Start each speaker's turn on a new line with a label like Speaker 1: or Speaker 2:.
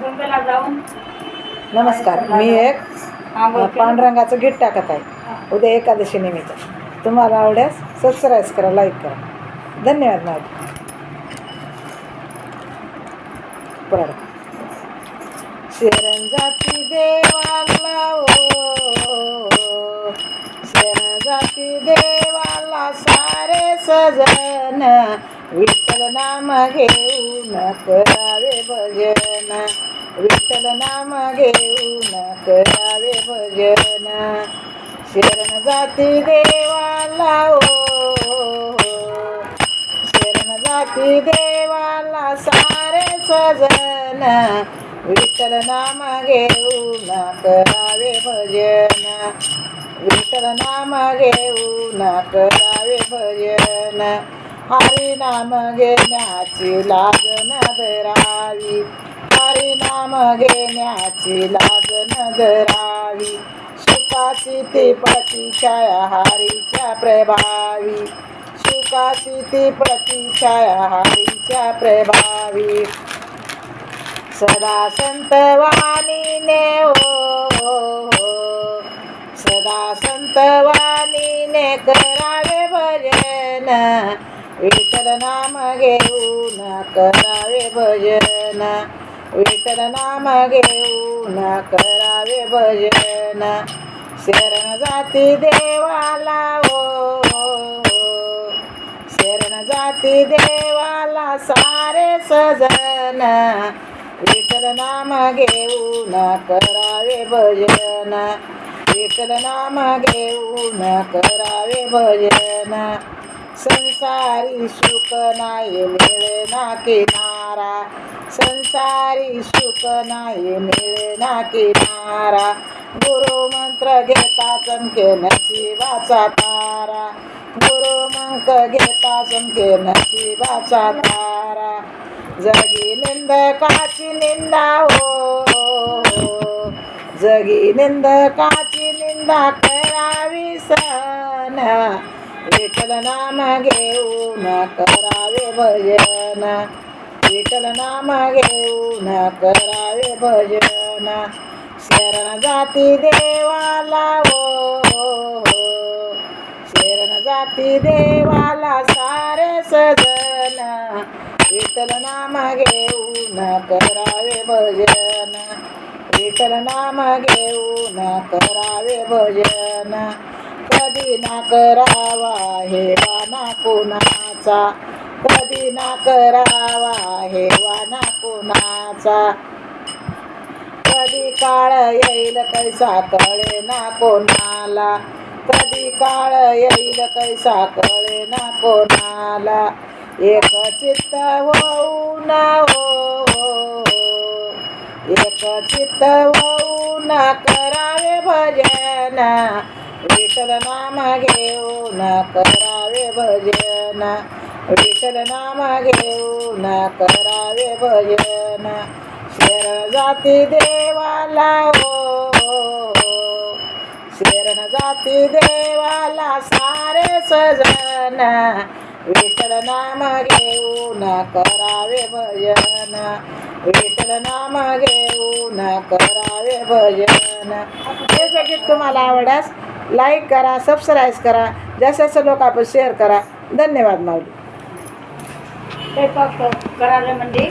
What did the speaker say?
Speaker 1: गंगेला जाऊन
Speaker 2: नमस्कार, मी एक पांडुरंगाचं गीत टाकत आहे उद्या एकादशी निमित्त. तुम्हाला आवडल्यास सबस्क्राईब करा, लाईक करा. धन्यवाद. माझे पुढे शरण जाती देवाला शरण जाती देवाला सारे सजन, विठ्ठल नाम घेऊन करावे भजन, विठ्ठल नाम घेऊन करावे भजन. शरण जाती देवाला शरण जाती देवाला सारे सजन, विठ्ठल नाम घेऊन करावे भजन, विठ्ठल नाम घेऊन करावे भजन. हरी नाम घेण्याची लाज न धरावी, हरी नाम घेण्याची लाज न धरावी. सुखाची ती प्रतिछाया हरीच्या प्रभावी, सुखाची ती प्रतिछाया हरीच्या प्रभावी. सदा संत वाणीने सदा संत वाणीने करावे भजन, विठ्ठल नाम घेऊन करावे भजन, विठ्ठल नाम घेऊन करावे भजन. शरण जाती देवाला शरण जाती देवाला सारे सजन, विठ्ठल नाम घेऊन करावे भजन, विठ्ठल नाम घेऊन करावे भजन. संसारी सुख नाही मिळेना किनारा, संसारी सुख नाही मिळेना किनारा. गुरु मंत्र घेता चमके नशिबाचा तारा, गुरु मंत्र घेता चमके नशिबाचा तारा. जगी निंदकाची निंदा जगी निंदकाची निंदा करावी सहन, विठ्ठल नाम घेऊन करावे भजन, विठ्ठल नाम घेऊन करावे भजन. शरण जाती देवाला शरण जाती देवाला सारे सजन, विठ्ठल नाम घेऊन करावे भजन, विठ्ठल नाम घेऊन करावे भजन. कधी ना करावा हेवा ना कुणाचा, कधी ना करावा हेवा ना कुणाचा. कधी काळ येईल कैसा कळे ना कोणाला, कधी काळ येईल कैसा कळे ना कोणाला. एक चित्त होऊन एक चित्त होऊन करावे भजन, विठ्ठल नाम घेऊन करावे भजन, विठ्ठल नाम घेऊन करावे भजन. शरण जाती देवाला शरण जाती देवाला सारे सजन, विठ्ठल नाम घेऊन करावे भजन, विठ्ठल नाम घेऊन करावे भजन. हे गीत तुम्हाला आवडल्यास लाईक करा, सबस्क्राईब करा, जास्तीत लोक आपण शेअर करा. धन्यवाद. माऊली
Speaker 1: ते करायला म्हणजे